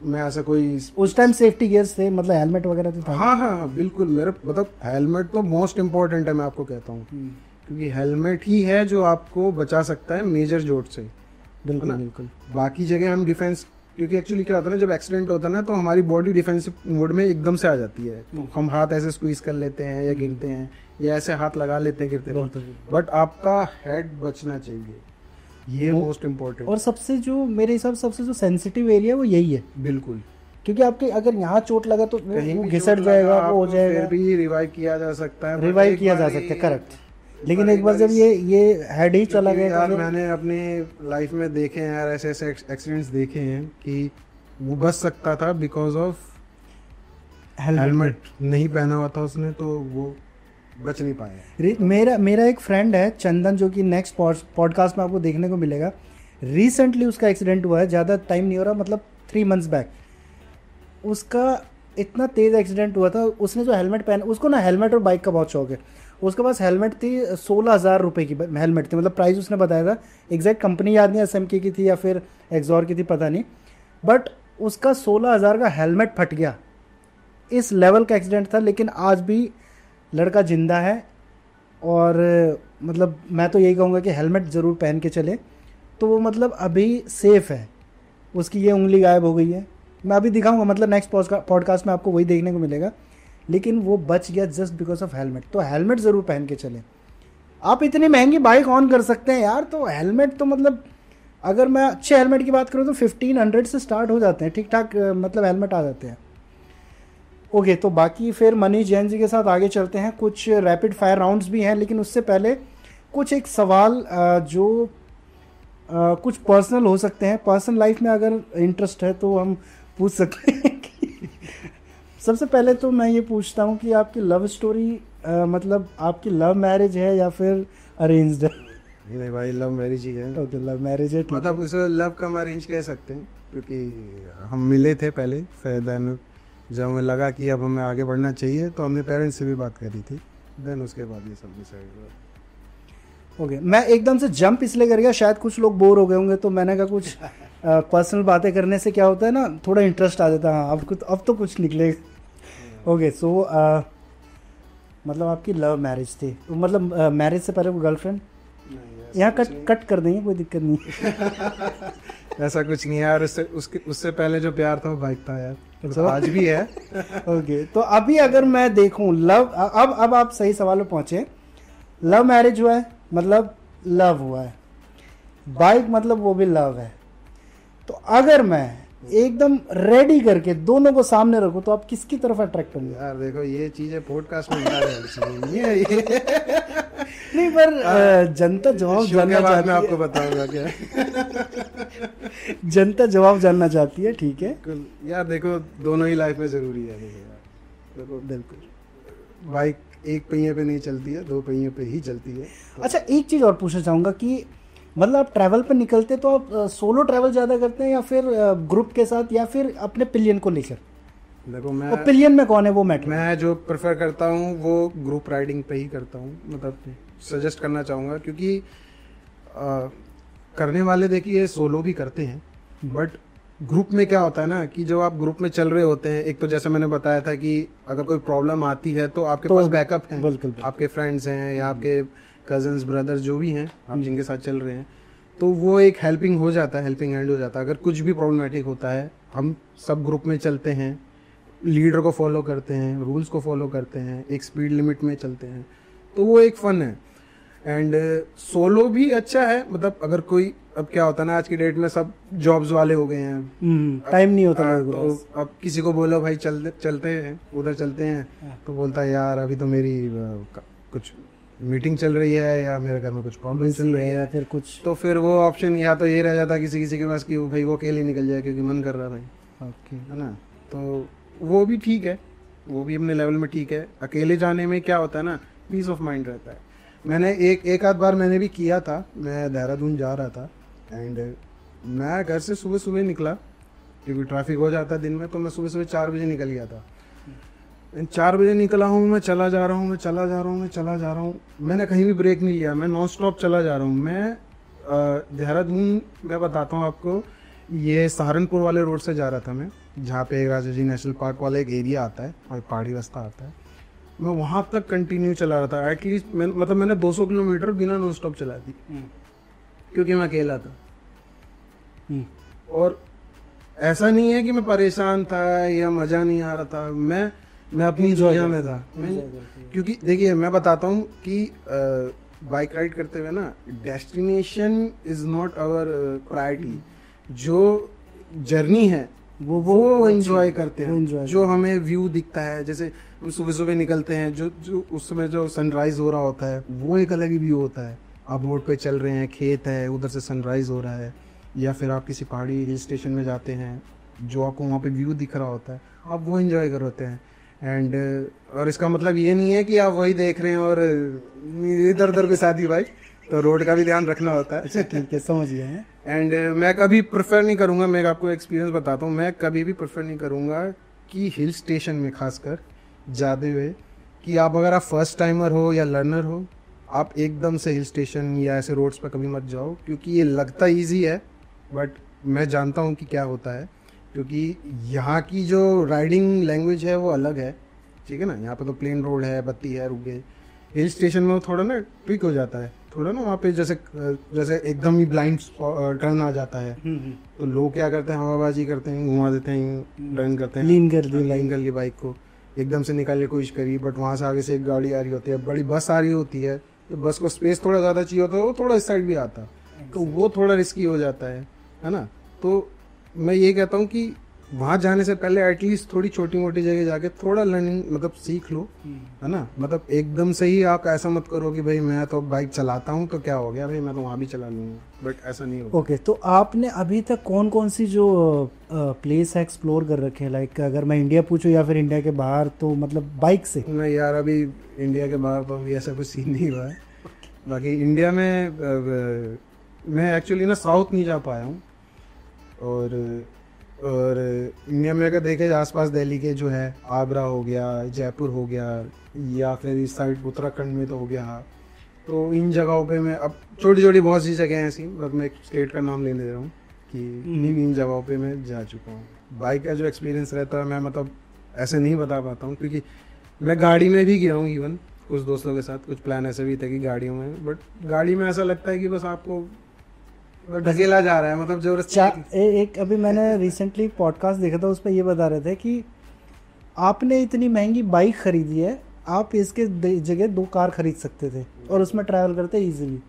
मैं ऐसा कोई उस टाइम सेफ्टी गियर्स थे, मतलब हेलमेट वगैरह तो था? हाँ हाँ हाँ बिल्कुल, मेरे मतलब हेलमेट तो मोस्ट इम्पोर्टेंट है, मैं आपको कहता हूँ, क्योंकि हेलमेट ही है जो आपको बचा सकता है मेजर चोट से। बिल्कुल है ना? बिल्कुल। बाकी जगह हम डिफेंस, क्योंकि एक्चुअली क्या होता है ना, जब एक्सीडेंट होता है ना तो हमारी बॉडी डिफेंसिव मोड में एकदम से आ जाती है, तो हम हाथ ऐसे स्क्वीज कर लेते हैं या गिरते हैं या ऐसे हाथ लगा लेते हैं गिरते हैं, बट आपका हेड बचना चाहिए, ये मोस्ट इम्पोर्टेंट। और सबसे जो मेरे हिसाब से सबसे जो सेंसिटिव एरिया वो यही है, बिल्कुल, क्योंकि आपके अगर यहाँ चोट लगा तो कहीं वो भी घिसट चोट जाएगा, लगा वो हो आपको जाएगा, फिर भी रिवाइव किया जा सकता है, रिवाइव किया जा सकता है, करेक्ट। लेकिन एक बार जब ये हेड ही चला गया यार तो मैंने अपनी लाइफ में देखे हैं यार, ऐसे ऐसे एक्सीडेंट्स देखे हैं कि वो बच सकता था बिकॉज ऑफ हेलमेट नहीं पहना हुआ था उसने, तो वो बच नहीं पाया। मेरा एक फ्रेंड है चंदन, जो कि नेक्स्ट पॉडकास्ट में आपको देखने को मिलेगा। रिसेंटली उसका एक्सीडेंट हुआ है, ज़्यादा टाइम नहीं हो रहा, मतलब 3 months बैक उसका इतना तेज़ एक्सीडेंट हुआ था। उसने जो हेलमेट पहना, उसको ना हेलमेट और बाइक का बहुत शौक है, उसके पास हेलमेट थी 16,000 रुपये की हेलमेट थी, मतलब प्राइस उसने बताया था, एग्जैक्ट कंपनी याद नहीं, SMK की थी या फिर एक्सॉर की थी पता नहीं, बट उसका 16,000 का हेलमेट फट गया। इस लेवल का एक्सीडेंट था, लेकिन आज भी लड़का जिंदा है। और मतलब मैं तो यही कहूँगा कि हेलमेट ज़रूर पहन के चले, तो वो मतलब अभी सेफ़ है। उसकी ये उंगली गायब हो गई है, मैं अभी दिखाऊंगा, मतलब नेक्स्ट पॉडकास्ट में आपको वही देखने को मिलेगा, लेकिन वो बच गया जस्ट बिकॉज ऑफ हेलमेट। तो हेलमेट ज़रूर पहन के चले। आप इतनी महंगी बाइक ऑन कर सकते हैं यार, तो हेलमेट तो मतलब अगर मैं अच्छे हेलमेट की बात करूँ तो 1500 से स्टार्ट हो जाते हैं, ठीक ठाक मतलब हेलमेट आ जाते हैं। ओके, तो बाकी फिर मनीष जैन जी के साथ आगे चलते हैं। कुछ रैपिड फायर राउंड्स भी हैं, लेकिन उससे पहले कुछ एक सवाल जो कुछ पर्सनल हो सकते हैं, पर्सनल लाइफ में अगर इंटरेस्ट है तो हम पूछ सकते हैं कि सबसे पहले तो मैं ये पूछता हूँ कि आपकी लव स्टोरी मतलब आपकी लव मैरिज है या फिर अरेंज्ड है? नहीं भाई, लव मैरिज ही है। ओके, लव मैरिज है, मतलब उसे लव कम अरेंज कह सकते हैं, क्योंकि हम मिले थे पहले, फिर देन जब हमें लगा कि अब हमें आगे बढ़ना चाहिए तो हमने पेरेंट्स से भी बात करी थी, देन उसके बाद ये सब डिसाइड हुआ। ओके, मैं एकदम से जंप इसलिए कर गया, शायद कुछ लोग बोर हो गए होंगे, तो मैंने कहा कुछ पर्सनल बातें करने से क्या होता है ना, थोड़ा इंटरेस्ट आ जाता है। हाँ, अब तो कुछ निकलेगा। ओके, सो मतलब आपकी लव मैरिज थी, तो मतलब मैरिज से पहले कोई गर्लफ्रेंड? यहाँ कट कर देंगे, कोई दिक्कत नहीं। ऐसा कुछ नहीं है यार, उससे पहले जो प्यार था वो बाइक था यार, तो आज भी है। ओके, तो अभी अगर मैं देखूं लव, अब आप सही सवाल पे पहुंचे। लव मैरिज हुआ है मतलब लव हुआ है, बाइक मतलब वो भी लव है, तो अगर मैं एकदम रेडी करके दोनों को सामने रखूं तो आप किसकी तरफ अट्रैक्ट होंगे? यार देखो, ये चीजें पॉडकास्ट में नहीं है ये नहीं, पर जनता जवाब जानना चाहती है, मैं आपको बताऊंगा क्या। जनता जवाब जानना चाहती है, ठीक है यार देखो, दोनों ही लाइफ में जरूरी है। देखो बिल्कुल, बाइक एक पहिए पे नहीं चलती है, 2 पहिए पे ही चलती है। अच्छा, एक चीज़ और पूछना चाहूँगा कि मतलब आप ट्रैवल पर निकलते तो आप सोलो ट्रैवल ज़्यादा करते हैं या फिर ग्रुप के साथ या फिर अपने पिलियन को लेकर? देखो और पिलियन में कौन है वो मैटर? मैं जो प्रेफर करता हूँ वो ग्रुप राइडिंग पे ही करता हूँ, मतलब सजेस्ट करना चाहूँगा, क्योंकि करने वाले देखिए सोलो भी करते हैं, बट ग्रुप में क्या होता है ना कि जब आप ग्रुप में चल रहे होते हैं, एक तो जैसे मैंने बताया था कि अगर कोई प्रॉब्लम आती है तो आपके पास बैकअप है, बिल्कुल, आपके फ्रेंड्स हैं या आपके कजन्स ब्रदर्स जो भी हैं आप जिनके साथ चल रहे हैं, तो वो एक हेल्पिंग हो जाता है, हेल्पिंग हैंड हो जाता है। अगर कुछ भी प्रॉब्लमेटिक होता है, हम सब ग्रुप में चलते हैं, लीडर को फॉलो करते हैं, रूल्स को फॉलो करते हैं, एक स्पीड लिमिट में चलते हैं, तो वो एक फन है। एंड सोलो भी अच्छा है, मतलब अगर कोई, अब क्या होता है ना आज की डेट में सब जॉब्स वाले हो गए हैं, टाइम नहीं होता तो अब किसी को बोलो भाई चलते हैं उधर चलते हैं, तो बोलता है यार अभी तो मेरी कुछ मीटिंग चल रही है या मेरे घर में कुछ प्रॉब्लम चल रही है, फिर कुछ, तो फिर वो ऑप्शन या तो ये रह जाता किसी के पास कि भाई वो अकेले निकल जाए क्योंकि मन कर रहा भाई, ओके है ना। तो वो भी ठीक है, वो भी अपने लेवल में ठीक है। अकेले जाने में क्या होता है ना, पीस ऑफ माइंड रहता है। मैंने एक आध बार मैंने भी किया था, मैं देहरादून जा रहा था एंड मैं घर से सुबह सुबह निकला क्योंकि ट्रैफिक हो जाता है दिन में, तो मैं सुबह सुबह 4 बजे निकल गया था। 4 बजे निकला हूँ, मैं चला जा रहा हूँ, मैंने कहीं भी ब्रेक नहीं लिया, मैं नॉन स्टॉप चला जा रहा हूँ। मैं देहरादून मैं बताता हूँ आपको, ये सहारनपुर वाले रोड से जा रहा था मैं, जहाँ पे राजा जी नेशनल पार्क वाला एक एरिया आता है और पहाड़ी रास्ता आता है, मैं वहाँ तक कंटिन्यू चला रहा था। एटलीस्ट मैंने 200 किलोमीटर बिना नॉन स्टॉप चला दी, क्योंकि मैं अकेला था। और ऐसा नहीं है कि मैं परेशान था या मज़ा नहीं आ रहा था, मैं अपनी दुनिया में था। क्योंकि देखिए मैं बताता हूँ कि बाइक राइड करते हुए ना, destination is not our priority. जो जर्नी है वो एंजॉय करते हैं, जो हमें व्यू दिखता है। जैसे हम सुबह सुबह निकलते हैं, जो उस समय जो सनराइज हो रहा होता है वो एक अलग ही व्यू होता है। आप रोड पे चल रहे हैं, खेत है, उधर से सनराइज हो रहा है, या फिर आप किसी पहाड़ी हिल स्टेशन में जाते हैं, जो आपको वहाँ पे व्यू दिख रहा होता है, आप वो एंजॉय कर होते हैं। एंड और इसका मतलब ये नहीं है कि आप वही देख रहे हैं और इधर उधर के साथ ही बाइक, तो रोड का भी ध्यान रखना होता है। अच्छा ठीक है, समझ गए हैं। एंड मैं कभी प्रेफर नहीं करूँगा, मैं आपको एक्सपीरियंस बताता हूँ, मैं कभी भी प्रेफर नहीं करूँगा कि हिल स्टेशन में खासकर जाते हुए कि आप अगर आप फर्स्ट टाइमर हो या लर्नर हो, आप एकदम से हिल स्टेशन या ऐसे रोड्स पर कभी मत जाओ। क्योंकि ये लगता ईजी है, बट मैं जानता हूँ कि क्या होता है, क्योंकि यहाँ की जो राइडिंग लैंग्वेज है वो अलग है, ठीक है ना। यहाँ पे तो प्लेन रोड है, बत्ती है, रुक गए। हिल स्टेशन में थोड़ा ना ट्विक हो जाता है, थोड़ा ना वहाँ पे जैसे एकदम ही ब्लाइंड टर्न आ जाता है, तो लोग क्या करते हैं, हवाबाजी करते हैं, घुमा देते हैं, टर्न करते हैं, लीन कर ली बाइक को, एकदम से निकालने की कोशिश करी, बट वहाँ से आगे से एक गाड़ी आ रही होती है, बड़ी बस आ रही होती है, तो बस को स्पेस थोड़ा ज़्यादा चाहिए होता है, वो थोड़ा इस साइड भी आता, तो वो थोड़ा रिस्की हो जाता है ना। तो मैं ये कहता हूँ कि वहाँ जाने से पहले एटलीस्ट थोड़ी छोटी मोटी जगह जाके थोड़ा लर्निंग मतलब सीख लो, है ना। मतलब एकदम से ही आप ऐसा मत करो कि भाई मैं तो बाइक चलाता हूँ तो क्या हो गया भाई, मैं तो वहाँ भी चला लूँगा, बट ऐसा नहीं होगा। ओके, तो आपने अभी तक कौन कौन सी जो प्लेस है एक्सप्लोर कर रखे हैं? लाइक अगर मैं इंडिया पूछूं या फिर इंडिया के बाहर, तो मतलब बाइक से? नहीं यार, अभी इंडिया के बाहर तो अभी ऐसा कुछ सीन नहीं हुआ है। बाकी इंडिया में मैं एक्चुअली ना साउथ नहीं जा पाया हूँ, और इंडिया में अगर देखे आसपास दिल्ली के जो है, आगरा हो गया, जयपुर हो गया, या फिर इस साइड उत्तराखंड में तो हो गया, तो इन जगहों पे मैं अब छोटी छोटी बहुत सी जगह हैं ऐसी, मतलब मैं एक स्टेट का नाम लेने दे रहा हूँ कि इन जगहों पे मैं जा चुका हूँ। बाइक का जो एक्सपीरियंस रहता है मैं मतलब ऐसे नहीं बता पाता हूँ, क्योंकि मैं गाड़ी में भी गया हूँ, इवन कुछ दोस्तों के साथ कुछ प्लान ऐसे भी थे कि गाड़ियों में, बट गाड़ी में ऐसा लगता है कि बस आपको ढकेला जा रहा है, मतलब जबरदस्ती। एक अभी मैंने रिसेंटली पॉडकास्ट देखा था, उस पर ये बता रहे थे कि आपने इतनी महंगी बाइक खरीदी है, आप इसके जगह 2 कार खरीद सकते थे और उसमें ट्रैवल करते इजीली।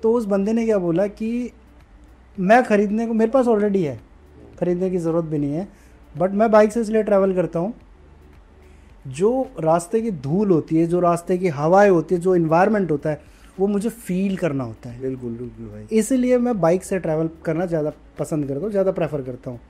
तो उस बंदे ने क्या बोला कि मैं खरीदने को, मेरे पास ऑलरेडी है, खरीदने की ज़रूरत भी नहीं है, बट मैं बाइक से इसलिए ट्रैवल करता हूँ, जो रास्ते की धूल होती है, जो रास्ते की हवाएं होती है, जो इन्वायरमेंट होता है, वो मुझे फील करना होता है। बिल्कुल भाई, इसलिए मैं बाइक से ट्रैवल करना ज़्यादा पसंद करता हूँ, ज़्यादा प्रेफर करता हूँ।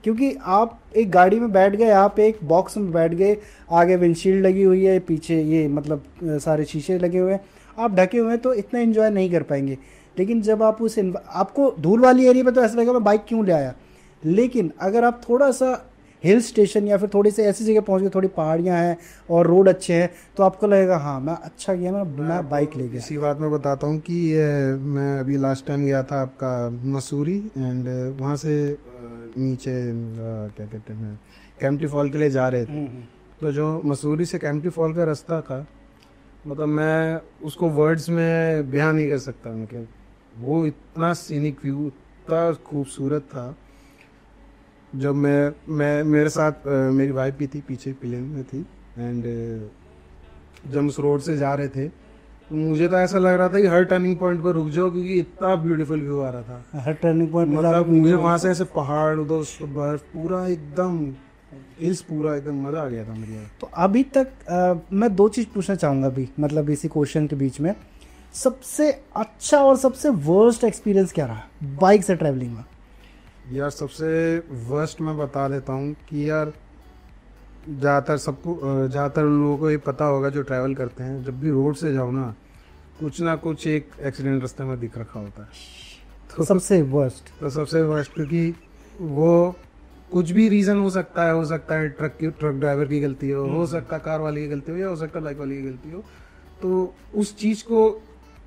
क्योंकि आप एक गाड़ी में बैठ गए, आप एक बॉक्स में बैठ गए, आगे विंडशील्ड लगी हुई है, पीछे ये मतलब सारे शीशे लगे हुए हैं, आप ढके हुए हैं, तो इतना एंजॉय नहीं कर पाएंगे। लेकिन जब आप आपको धूल वाली एरिया में तो ऐसा लगेगा मैं बाइक क्यों ले आया। लेकिन अगर आप थोड़ा सा हिल स्टेशन या फिर थोड़ी सी ऐसी जगह पहुंच गए, थोड़ी पहाड़ियां हैं और रोड अच्छे हैं, तो आपको लगेगा हाँ मैं अच्छा किया, मैं बाइक ले गया। इसी बात में बताता हूँ कि मैं अभी लास्ट टाइम गया था आपका मसूरी, एंड वहाँ से नीचे क्या कहते हैं कैंपटी फॉल के लिए जा रहे थे। तो जो मसूरी से कैंपटी फॉल का रास्ता था, मतलब मैं उसको वर्ड्स में बयान नहीं कर सकता, मतलब वो इतना सीनिक व्यू, इतना खूबसूरत था। जब मैं मेरे साथ मेरी वाइफ भी थी, पीछे प्लेन में थी, एंड जब हम उस रोड से जा रहे थे तो मुझे तो ऐसा लग रहा था कि हर टर्निंग पॉइंट पर रुक जाओ, क्योंकि इतना ब्यूटीफुल व्यू आ रहा था हर टर्निंग पॉइंट। मतलब मुझे वहाँ से ऐसे पहाड़, उधर बर्फ, पूरा एकदम हिल्स, पूरा एकदम मज़ा आ गया था मुझे। तो अभी तक मैं 2 चीज़ पूछना चाहूँगा अभी, मतलब इसी क्वेश्चन के बीच में, सबसे अच्छा और सबसे वर्स्ट एक्सपीरियंस क्या रहा बाइक से ट्रैवलिंग में? यार सबसे वर्स्ट मैं बता देता हूँ कि यार ज़्यादातर लोगों को ये पता होगा जो ट्रैवल करते हैं, जब भी रोड से जाओ ना कुछ एक एक्सीडेंट रास्ते में दिख रखा होता है। तो सबसे वर्स्ट? तो सबसे वर्स्ट, क्योंकि वो कुछ भी रीजन हो सकता है ट्रक ड्राइवर की गलती हो सकता है कार वाले की गलती हो, या हो सकता है बाइक वाले की गलती हो। तो उस चीज को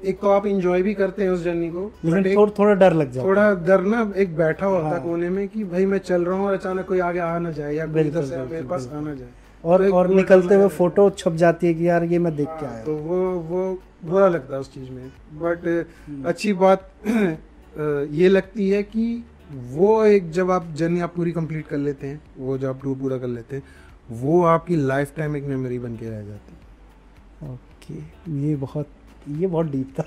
एक तो आप इंजॉय भी करते हैं उस जर्नी को, लेकिन थोड़ा डर लग जाता है। थोड़ा डर ना एक बैठा होता है कोने में कि भाई मैं चल रहा हूँ और अचानक कोई आगे आ ना जाए, या कोई इधर से मेरे पास आ ना जाए, और निकलते हुए फोटो छप जाती है कि यार ये मैं देख के आया। तो वो बुरा लगता है उस चीज में। बट अच्छी बात ये लगती है कि वो एक जब आप जर्नी आप पूरी कंप्लीट कर लेते हैं, वो जब आप टूर पूरा कर लेते हैं, वो आपकी लाइफ टाइम एक मेमोरी बन के रह जाती है। ओके, ये बहुत डीप था।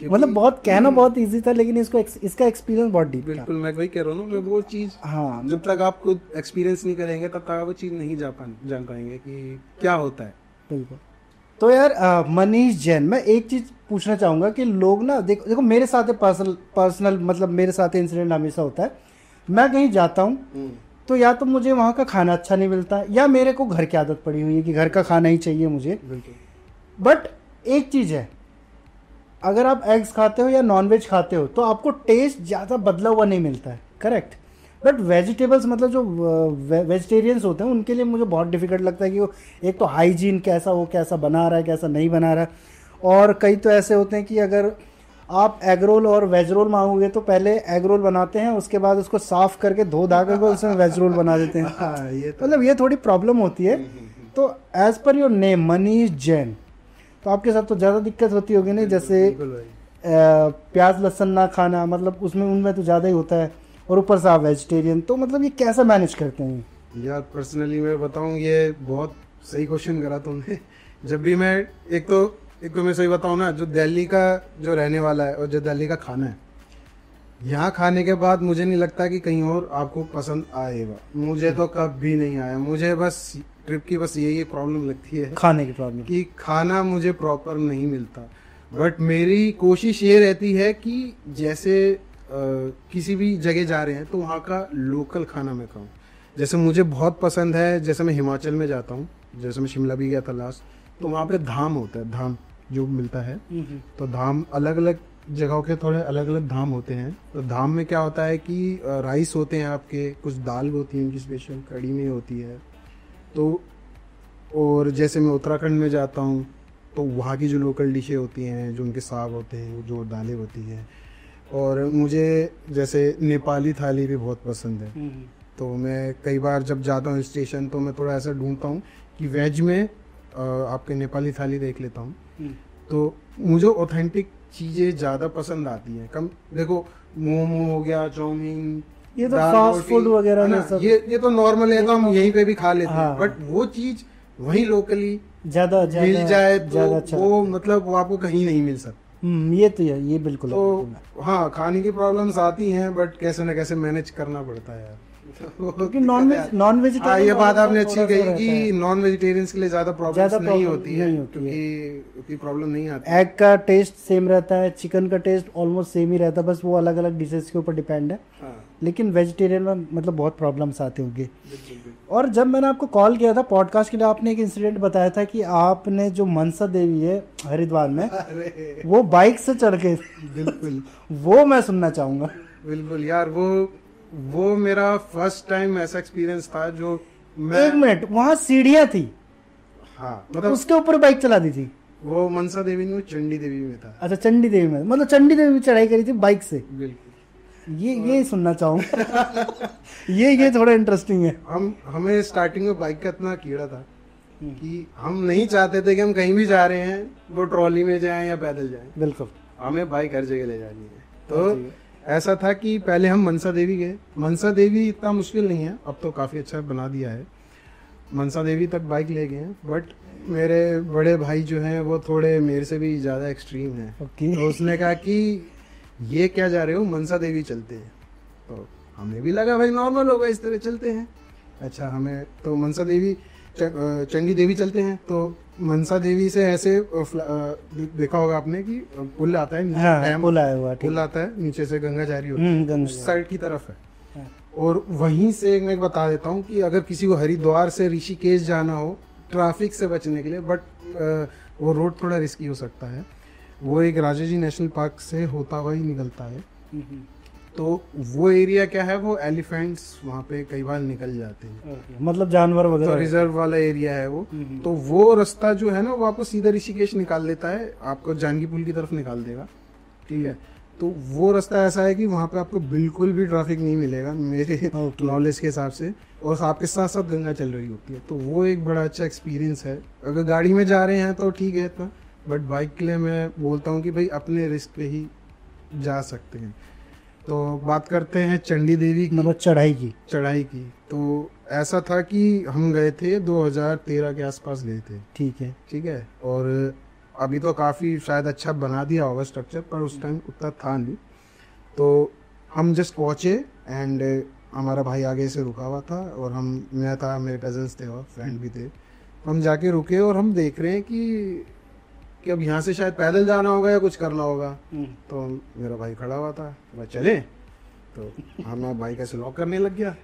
मतलब बहुत कहना बहुत इजी था, लेकिन इसका एक्सपीरियंस बहुत डीप था। बिल्कुल, मैं वही कह रहा हूँ ना, वो चीज हाँ, जब तक आप खुद एक्सपीरियंस नहीं करेंगे तब तक आप वो चीज नहीं जान पाएंगे कि क्या होता है। बिल्कुल। तो यार मनीष जैन, मैं एक चीज पूछना चाहूंगा कि लोग ना देखो मेरे साथ पर्सनल मतलब मेरे साथ इंसिडेंट हमेशा होता है। मैं कहीं जाता हूँ तो या तो मुझे वहाँ का खाना अच्छा नहीं मिलता, या मेरे को घर की आदत पड़ी हुई है कि घर का खाना ही चाहिए मुझे। बट एक चीज है, अगर आप एग्स खाते हो या नॉनवेज खाते हो तो आपको टेस्ट ज़्यादा बदला हुआ नहीं मिलता है, करेक्ट। बट वेजिटेबल्स मतलब जो वेजिटेरियंस होते हैं उनके लिए मुझे बहुत डिफिकल्ट लगता है कि वो एक तो हाइजीन कैसा बना रहा है, कैसा नहीं बना रहा है। और कई तो ऐसे होते हैं कि अगर आप एग रोल और वेज रोल मांगोगे तो पहले एग रोल बनाते हैं, उसके बाद उसको साफ करके धो धा करके उसमें वेज रोल बना देते हैं। मतलब ये थोड़ी प्रॉब्लम होती है। तो as per your name Manish Jain, तो आपके साथ तो ज़्यादा दिक्कत होती होगी नहीं, जैसे प्याज लहसुन ना खाना, मतलब उनमें तो ज़्यादा ही होता है, और ऊपर से आप वेजिटेरियन, तो मतलब ये कैसे मैनेज करते हैं? यार पर्सनली मैं बताऊं, ये बहुत सही क्वेश्चन करा तुमने। जब भी मैं एक तो मैं सही बताऊं ना, जो दिल्ली का जो रहने वाला है और जो दिल्ली का खाना है, यहाँ खाने के बाद मुझे नहीं लगता कि कहीं और आपको पसंद आएगा। मुझे तो कभी नहीं आया। मुझे बस ट्रिप की बस यही प्रॉब्लम लगती है, खाने की प्रॉब्लम, कि खाना मुझे प्रॉपर नहीं मिलता। बट मेरी कोशिश ये रहती है कि जैसे किसी भी जगह जा रहे हैं तो वहाँ का लोकल खाना मैं खाऊं। जैसे मुझे बहुत पसंद है, जैसे मैं हिमाचल में जाता हूँ, जैसे मैं शिमला भी गया था लास्ट, तो वहाँ पे धाम होता है, धाम जो मिलता है। तो धाम अलग अलग जगहों के थोड़े अलग अलग धाम होते हैं। तो धाम में क्या होता है कि राइस होते हैं आपके, कुछ दाल होती है उनकी स्पेशल, कड़ी में होती है। तो और जैसे मैं उत्तराखंड में जाता हूँ तो वहाँ की जो लोकल डिशें होती हैं, जो उनके साग होते हैं, जो दालें होती हैं। और मुझे जैसे नेपाली थाली भी बहुत पसंद है। तो मैं कई बार जब जाता हूँ स्टेशन तो मैं थोड़ा ऐसा ढूंढता हूँ कि वेज में आपके नेपाली थाली देख लेता हूँ। तो मुझे ऑथेंटिक चीज़ें ज़्यादा पसंद आती हैं। कम देखो, मोमो हो गया, चाउमीन, ये तो फास्ट फूड वगैरह ना, ये तो नॉर्मल है, तो हम यहीं पे भी खा लेते हैं। बट वो चीज़ वहीं लोकली ज्यादा मिल जाए तो अच्छा, वो मतलब वो आपको कहीं नहीं मिल सकता। ये तो है, ये बिल्कुल तो हाँ, खाने की प्रॉब्लम्स आती हैं, बट कैसे ना कैसे मैनेज करना पड़ता है यार। क्योंकि नॉन वेजिटेरियन, ये बात आपने अच्छी कही कि नॉन वेजिटेरियंस के लिए ज्यादा प्रॉब्लम नहीं होती है, क्योंकि प्रॉब्लम नहीं आती। एग का टेस्ट सेम रहता है, चिकन का टेस्ट ऑलमोस्ट सेम ही रहता है, बस वो अलग अलग डिशेस के ऊपर डिपेंड है। लेकिन वेजिटेरियन में मतलब बहुत प्रॉब्लम्स आते होंगे। और जब मैंने आपको कॉल किया था पॉडकास्ट के लिए, आपने एक इंसिडेंट बताया था कि आपने जो मनसा देवी है हरिद्वार में, वो बाइक से चढ़ के, बिल्कुल वो मैं सुनना चाहूंगा। बिल्कुल यार, वो मेरा फर्स्ट टाइम ऐसा एक्सपीरियंस था जो मैं... एक मिनट, वहाँ सीढ़ियाँ थी? हाँ, मतलब उसके ऊपर बाइक चला दी थी? वो मनसा देवी में, चंडी देवी में था। अच्छा, चंडी देवी में, मतलब चंडी देवी में चढ़ाई करी थी बाइक से? बिल्कुल, ये सुनना चाहूंगा। ये थोड़ा इंटरेस्टिंग है। हमें स्टार्टिंग में बाइक का इतना कीड़ा था कि हम नहीं चाहते थे कि हम कहीं भी जा रहे हैं वो ट्रॉली में जाएं या पैदल जाएं। बिल्कुल, हमें बाइक हर जगह ले जानी है। तो ऐसा था कि पहले हम मनसा देवी गए। मनसा देवी इतना मुश्किल नहीं है, अब तो काफ़ी अच्छा बना दिया है। मनसा देवी तक बाइक ले गए हैं, बट मेरे बड़े भाई जो हैं वो थोड़े मेरे से भी ज़्यादा एक्सट्रीम हैं। तो उसने कहा कि ये क्या जा रहे हो, मनसा देवी चलते हैं। तो हमें भी लगा भाई नॉर्मल होगा, इस तरह चलते हैं। अच्छा, हमें तो मनसा देवी चंडी देवी चलते हैं। तो मनसा देवी से ऐसे देखा होगा आपने कि पुल आता है, हाँ, पुल आता है, नीचे से गंगा जारी होती है, उस साइड की तरफ है। और वहीं से मैं बता देता हूँ कि अगर किसी को हरिद्वार से ऋषिकेश जाना हो ट्रैफिक से बचने के लिए, बट वो रोड थोड़ा रिस्की हो सकता है, वो एक राजा जी नेशनल पार्क से होता हुआ ही निकलता है। तो वो एरिया क्या है, वो एलिफेंट्स वहाँ पे कई बार निकल जाते हैं, मतलब जानवर तो वगैरह। रिजर्व वाला एरिया है वो। तो वो रास्ता जो है ना, वो आपको सीधा ऋषिकेश निकाल देता है, आपको जानकी पुल की तरफ निकाल देगा, ठीक है। तो वो रास्ता ऐसा है कि वहाँ पे आपको बिल्कुल भी ट्रैफिक नहीं मिलेगा मेरे नॉलेज के हिसाब से, और आपके साथ साथ गंगा चल रही होती है, तो वो एक बड़ा अच्छा एक्सपीरियंस है। अगर गाड़ी में जा रहे हैं तो ठीक है इतना, बट बाइक के लिए मैं बोलता हूँ कि भाई अपने रिस्क पे ही जा सकते हैं। तो बात करते हैं चंडी देवी की, मतलब चढ़ाई की। तो ऐसा था कि हम गए थे 2013 के आसपास गए थे, ठीक है। और अभी तो काफ़ी शायद अच्छा बना दिया होगा स्ट्रक्चर, पर उस टाइम उतना था नहीं। तो हम जस्ट पहुँचे एंड हमारा भाई आगे से रुका हुआ था, और मैं था, मेरे कजन्स थे और फ्रेंड भी थे। हम जाके रुके और हम देख रहे हैं कि अब यहाँ से शायद पैदल जाना होगा या कुछ करना होगा। तो मेरा भाई खड़ा हुआ था, मैं चले, तो हमारा भाई कैसे लॉक करने लग गया,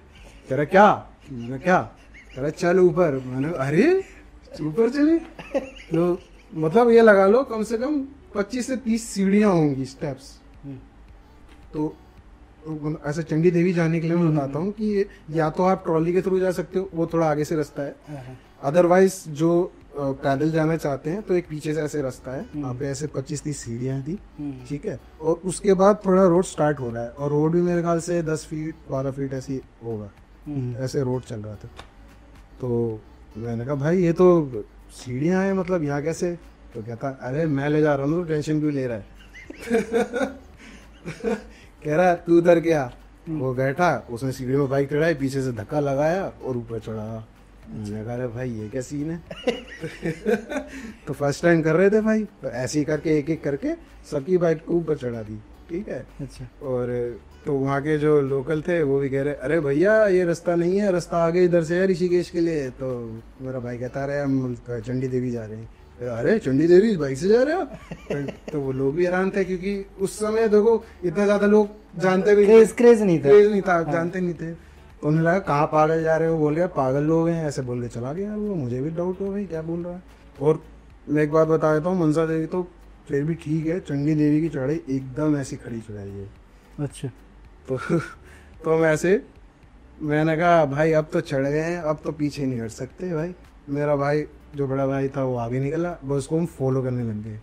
कह रहा क्या, मैं क्या, कह रहा चल ऊपर। मैंने अरे ऊपर चले, तो मतलब ये लगा लो कम से कम 25 से 30 सीढ़ियाँ होंगी, स्टेप्स। तो ऐसे चंडी देवी जाने के लिए मैं बताता हूँ कि या तो आप ट्रॉली के थ्रू जा सकते हो, वो थोड़ा आगे से रास्ता है। अदरवाइज जो पैदल जाना चाहते हैं तो एक पीछे से ऐसे रास्ता है, वहाँ पे ऐसे 25-30 सीढ़ियाँ थी, ठीक है। और उसके बाद थोड़ा रोड स्टार्ट हो रहा है, और रोड भी मेरे ख्याल से 10 फीट 12 फीट ऐसी होगा, ऐसे रोड चल रहा था। तो मैंने कहा भाई ये तो सीढ़ियाँ हैं, मतलब यहाँ कैसे? तो कहता अरे मैं ले जा रहा हूँ, टेंशन क्यों ले रहा है? कह रहा तू उधर क्या? वो बैठा, उसने सीढ़ी में बाइक चढ़ाई, पीछे से धक्का लगाया और ऊपर चढ़ा। मैंने कहा अरे भाई ये क्या सीन है? तो फर्स्ट टाइम कर रहे थे भाई, तो ऐसे ही करके एक एक करके सबकी बाइक को ऊपर चढ़ा दी, ठीक है। अच्छा। और तो वहाँ के जो लोकल थे वो भी कह रहे अरे भैया ये रास्ता नहीं है, रास्ता आगे इधर से है ऋषिकेश के लिए। तो मेरा भाई कहता रहे हम चंडी देवी जा रहे हैं। अरे चंडी देवी बाइक से जा रहे हो? तो वो लोग भी हैरान थे, क्योंकि उस समय देखो इतना ज्यादा लोग जानते भी क्रेज नहीं था, जानते नहीं थे। तो उन्हें लगा कहाँ पागल जा रहे हो, बोल गया पागल लोग हैं, ऐसे बोल के चला गया वो। मुझे भी डाउट हो भाई क्या बोल रहा है। और मैं एक बात बता देता हूँ, मनसा देवी तो फिर भी ठीक है, चंडी देवी की चढ़ाई एकदम ऐसी खड़ी चढ़ाई है। अच्छा। तो हम ऐसे, मैंने कहा भाई अब तो चढ़ गए हैं, अब तो पीछे नहीं हट सकते भाई। मेरा भाई जो बड़ा भाई था वो आगे निकला, बस उसको हम फॉलो करने लग गए।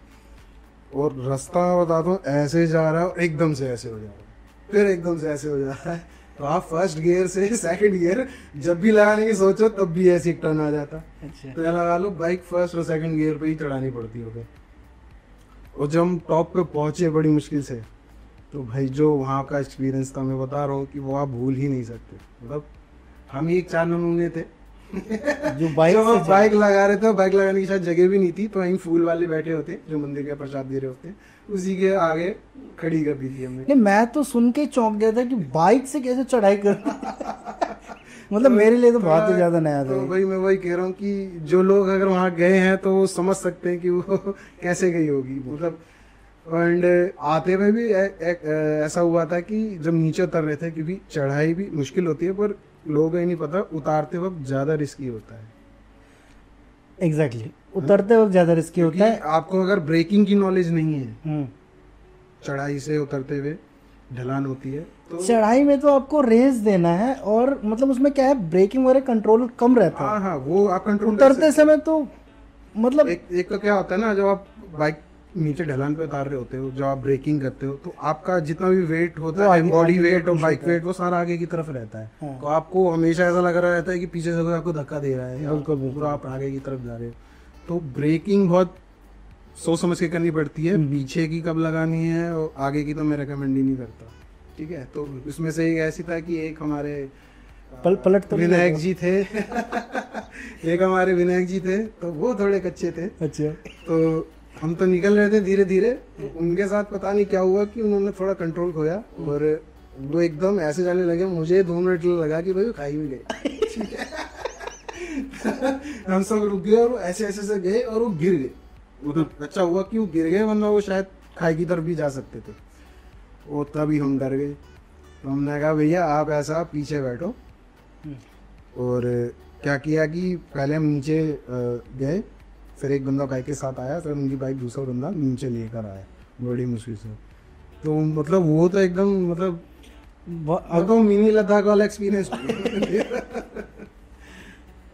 और रास्ता बताता हूँ ऐसे जा रहा है और एकदम से ऐसे हो जा रहा है, फिर एकदम से ऐसे हो जा रहा है। तो आप फर्स्ट गियर से सेकंड गियर जब भी लगाने की सोचो तब भी ऐसे एक टर्न आ जाता। अच्छा। तो यहाँ लगा लो बाइक फर्स्ट और सेकंड गियर पे ही चढ़ानी पड़ती हो गई। और जब हम टॉप पे पहुंचे बड़ी मुश्किल से, तो भाई जो वहाँ का एक्सपीरियंस था मैं बता रहा हूँ कि वो आप भूल ही नहीं सकते। मतलब हम ही 4 नमूने थे जो बाइक लगा रहे थे, बाइक लगाने की शायद जगह भी नहीं थी, तो वहीं फूल वाले बैठे होते जो मंदिर का प्रसाद दे रहे होते, उसी के आगे खड़ी कर दी थी हमने। नहीं, मैं तो सुन के चौंक गया था कि बाइक से कैसे चढ़ाई कर मतलब तो मेरे लिए तो बहुत ही ज्यादा नया था। तो भाई मैं वही कह रहा हूँ कि जो लोग अगर वहाँ गए हैं तो वो समझ सकते हैं कि वो कैसे गई होगी। मतलब एंड आते हुए भी ऐसा हुआ था कि जब नीचे उतर रहे थे, क्योंकि चढ़ाई भी मुश्किल होती है, पर लोगों को नहीं पता उतारते वक्त ज्यादा रिस्की होता है। एग्जैक्टली, उतरते वक्त ज्यादा रिस्की होता है। आपको अगर ब्रेकिंग की नॉलेज नहीं है, चढ़ाई से उतरते हुए ढलान होती है, तो चढ़ाई में तो आपको रेस देना है, और मतलब उसमें क्या है ब्रेकिंग वगैरह कंट्रोल कम रहता है। हाँ, वो आप कंट्रोल उतरते समय तो मतलब एक तो क्या होता है ना, जब आप बाइक नीचे ढलान पे उतार रहे होते हो, जब आप ब्रेकिंग करते हो, तो आपका जितना भी वेट होता है, बॉडी वेट और बाइक वेट, वो सारा आगे की तरफ रहता है। हाँ। तो आपको हमेशा ऐसा लग रहा रहता है कि पीछे से कोई आपको धक्का दे रहा है, बिल्कुल आप आगे की तरफ जा रहे हो। तो ब्रेकिंग बहुत सोच समझ के करनी पड़ती है, पीछे की कब लगानी है और आगे की तो मैं रिकमेंड ही नहीं करता, ठीक है। तो इसमें से एक ऐसी था कि एक हमारे पलट तो विनायक जी थे एक हमारे विनायक जी थे, तो वो थोड़े कच्चे थे। अच्छा। तो हम तो निकल रहे थे धीरे धीरे, उनके साथ पता नहीं क्या हुआ कि उन्होंने थोड़ा कंट्रोल खोया और वो एकदम ऐसे जाने लगे, मुझे 2 मिनट लगा कि भाई खाई में गए हम सब रुक गए और ऐसे ऐसे से गए और वो गिर गए। वो तो अच्छा हुआ कि वो गिर गए, वरना वो शायद खाई की तरफ भी जा सकते थे। वो तभी हम डर गए। तो हमने कहा भैया आप ऐसा पीछे बैठो, और क्या किया कि पहले हम नीचे गए, फिर एक बंदा बाइक के साथ आया, फिर उनकी बाइक दूसरा बंदा नीचे लेकर आया बड़ी मुश्किल से। तो मतलब वो तो एकदम मतलब अब तो मिनी लद्दाख वाला एक्सपीरियंस।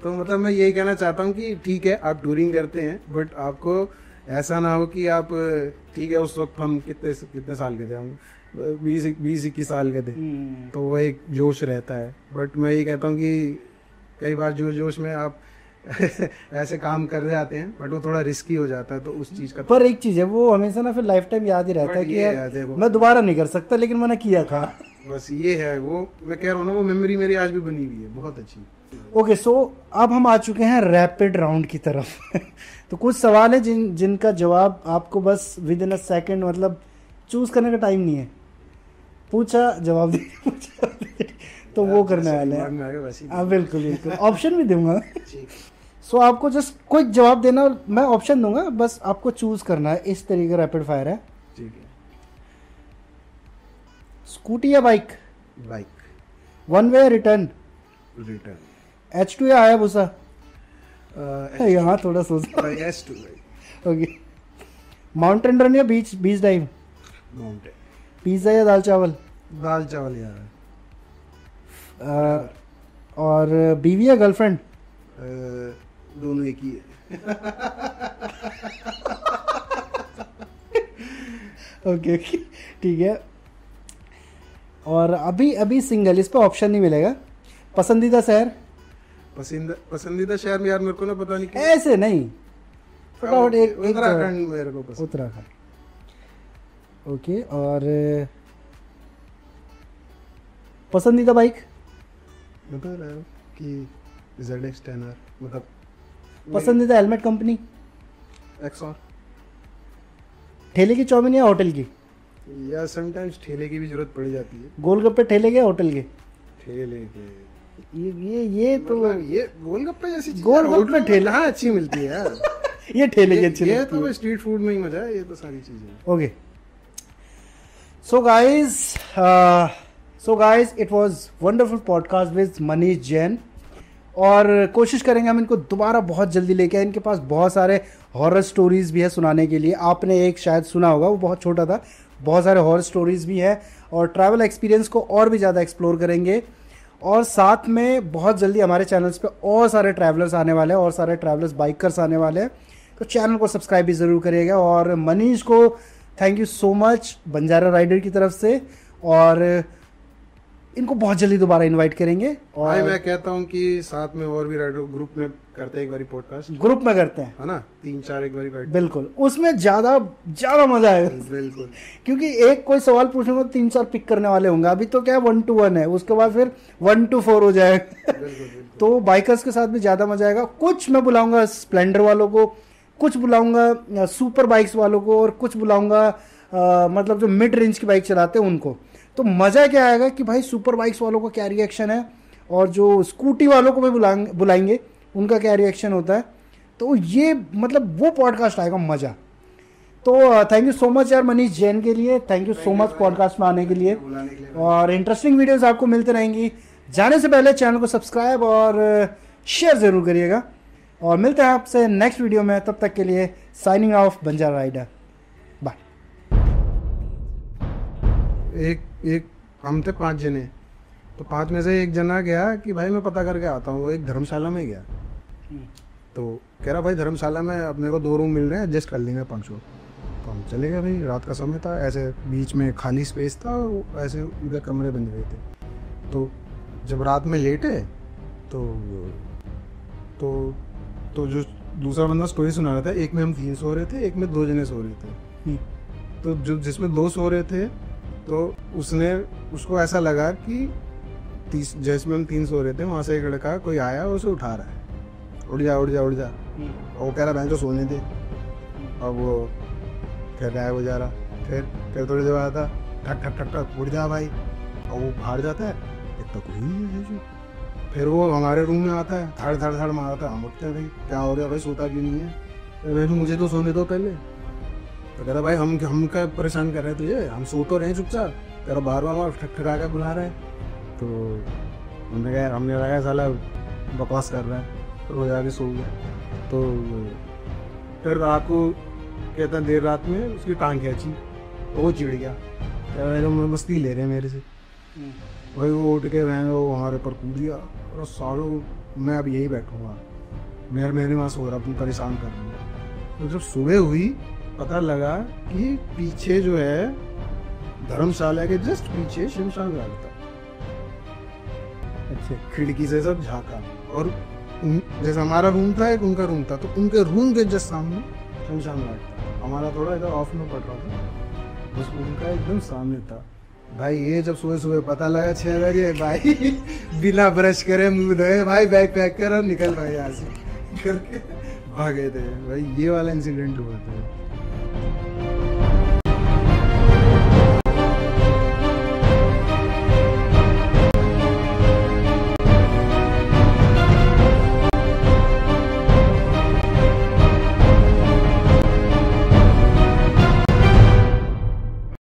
तो मतलब मैं यही कहना चाहता हूँ कि ठीक है आप टूरिंग करते हैं, बट आपको ऐसा ना हो कि आप, ठीक है उस वक्त हम कितने साल के थे, हम 20-21 साल के थे, तो वो एक जोश रहता है। बट मैं ये कहता हूँ कि कई बार जो जोश में आप ऐसे काम कर रहे आते हैं, बट वो थोड़ा रिस्की हो जाता है, तो उस चीज़ का। पर एक चीज़ है, वो हमेशा ना फिर लाइफ टाइम याद ही रहता है कि यार मैं दोबारा नहीं कर सकता, लेकिन मैंने किया था। बस ये है, वो मैं कह रहा हूँ ना, वो मेमोरी मेरी आज भी बनी हुई है, बहुत अच्छी। ओके, सो अब हम आ चुके हैं रैपिड राउंड की तरफ। तो कुछ सवाल है जिनका जवाब आपको बस विद इन अ सेकेंड, मतलब चूज करने का टाइम नहीं है, पूछा जवाब दे तो वो करने वाले हैं। हाँ बिल्कुल बिल्कुल, ऑप्शन भी दूंगा। सो आपको जस्ट क्विक जवाब देना, मैं ऑप्शन दूंगा, बस आपको चूज करना है, इस तरीके का रैपिड फायर है। ठीक है। स्कूटी या bike? Bike. One way return? Return. H2 या हायाबुसा? यहाँ थोड़ा सोच। S2। ओके। माउंटेन रन या बीच डाइव? माउंटेन। पिज्जा या दाल चावल? दाल चावल यार। और बीवी या गर्लफ्रेंड? दोनों एक ही है। ओके ठीक है। और अभी सिंगल, इस पे ऑप्शन नहीं मिलेगा। पसंदीदा शहर? पसंदीदा शहर में यार मेरे को ना पता नहीं क्यों। ऐसे नहीं, फटाफट एक उत्तराखंड मेरे को पसंद। उत्तराखंड। ओके। और पसंदीदा बाइक? बता रहा हूँ कि ZX10R, मतलब पसंदीदा हेलमेट कंपनी? एक्सॉर। ठेले की चाउमीन या होटल की? या समटाइम्स ठेले की भी जरूरत पड़ जाती है। गोलगप्पे ठेले के होटल के? ठेले के। ये तो ये गोलगप्पे जैसी चीज़ गोलगप्पे ठेले हाँ अच्छी मिलती है यार। ये ठेले की अच्छी ये तो स्ट्रीट फूड में ही मजा है, ये तो सारी चीजें। Okay, so guys it was wonderful podcast with Manish Jain, और कोशिश करेंगे हम इनको दोबारा बहुत जल्दी लेके आए। इनके पास बहुत सारे हॉरर स्टोरीज भी है सुनाने के लिए। आपने एक शायद सुना होगा, वो बहुत छोटा था। बहुत सारे हॉरर स्टोरीज भी है, और ट्रैवल एक्सपीरियंस को और भी ज़्यादा एक्सप्लोर करेंगे। और साथ में बहुत जल्दी हमारे चैनल्स पे और सारे ट्रैवलर्स आने वाले हैं, और सारे ट्रैवलर्स बाइकर्स आने वाले हैं। तो चैनल को सब्सक्राइब भी ज़रूर करिएगा। और मनीष को thank you so much Banjara rider की तरफ से, और इनको बहुत जल्दी दोबारा इनवाइट करेंगे। और मैं कहता हूँ कि साथ में और भी राइडर ग्रुप में करते हैं एक बारी पॉडकास्ट, ग्रुप में करते हैं, है ना, 3-4 एक बारी राइडर। बिल्कुल, उसमें ज़्यादा मजा आएगा। बिल्कुल, क्योंकि एक कोई सवाल पूछने को 3-4 पिक करने वाले होंगे। अभी तो क्या 1 to 1 है, उसके बाद फिर 1 to 4 हो जाएगा। तो बाइकर्स के साथ भी ज़्यादा मजा आएगा। कुछ मैं बुलाऊंगा स्प्लेंडर वालों को, कुछ बुलाऊंगा सुपर बाइक्स वालों को, और कुछ बुलाऊंगा मतलब जो मिड रेंज की बाइक चलाते हैं उनको। तो मज़ा क्या आएगा कि भाई सुपर बाइक्स वालों का क्या रिएक्शन है, और जो स्कूटी वालों को भी बुलाएंगे उनका क्या रिएक्शन होता है। तो ये मतलब वो पॉडकास्ट आएगा मज़ा। तो थैंक यू सो मच यार मनीष जैन के लिए, thank you so much podcast में आने के लिए। और इंटरेस्टिंग वीडियोस आपको मिलते रहेंगी। जाने से पहले चैनल को सब्सक्राइब और शेयर ज़रूर करिएगा, और मिलते हैं आपसे नेक्स्ट वीडियो में। तब तक के लिए signing off Banjara rider, bye. एक हम थे 5 जने, तो 5 में से एक जना गया कि भाई मैं पता करके आता हूँ। वो एक धर्मशाला में गया, तो कह रहा भाई धर्मशाला में अपने को 2 रूम मिल रहे हैं, एडजस्ट कर लेंगे 5 लोग। तो हम चले गए भाई, रात का समय था, ऐसे बीच में खाली स्पेस था, ऐसे उधर कमरे बन रहे थे। तो जब रात में लेटे तो जो दूसरा बंदा स्टोरी सुना रहा था, एक में हम 3 सो रहे थे, एक में 2 जने सो रहे थे। तो जो जिसमें 2 सो रहे थे, तो उसको ऐसा लगा कि जिसमें हम 3 सो रहे थे, वहाँ से एक लड़का कोई आया, उसे उठा रहा है, उठ जा उठ जा उठ जा। और वो कह रहा बहन जो सोने दे। अब वो कह रहा है वो जा रहा, फिर थोड़ी देर आता, ठक ठक ठक ठक, उठ जा भाई। और वो बाहर जाता है, इतना कोई नहीं है। फिर वो हमारे रूम में आता है, धड़ धड़ धड़ मारता है। हम उठते हैं, भाई क्या हो गया भाई, सोता क्यों नहीं है? भाई मुझे तो सोने दो पहले। तो कह रहा भाई हम क्या परेशान कर रहे थे तुझे, हम सो तो रहे चुपचाप, कह रहा बार बार ठक ठका के बुला रहा है। तो हमने लगा साला बकवास कर रहा है, तो वो जाके सो गया। तो फिर रात को कहता देर रात में उसकी टांग खींची, तो वो चिढ़ गया, मस्ती ले रहे हैं मेरे से। भाई वो उठ के वो हमारे पर कूद गया और सालों मैं अब यही बैठूंगा, मेरे वहाँ सो रहा, तुम परेशान कर रही हो। तो जब सुबह हुई पता लगा कि पीछे जो है धर्मशाला के जस्ट पीछे शमशान घाट था। अच्छा, खिड़की से सब झांका और जैसे हमारा रूम था एक उनका रूम था, तो उनके रूम के जस्ट सामने शमशान घाट था। हमारा थोड़ा इधर ऑफ में पड़ रहा था, बस उनका एकदम सामने था। भाई ये जब सुबह सुबह पता लगा 6 बजे, भाई बिना ब्रश करे मुंह धोए भाई बैग पैक कर और निकल भाई यहाँ से करके भागे थे। भाई ये वाला इंसिडेंट हुआ था।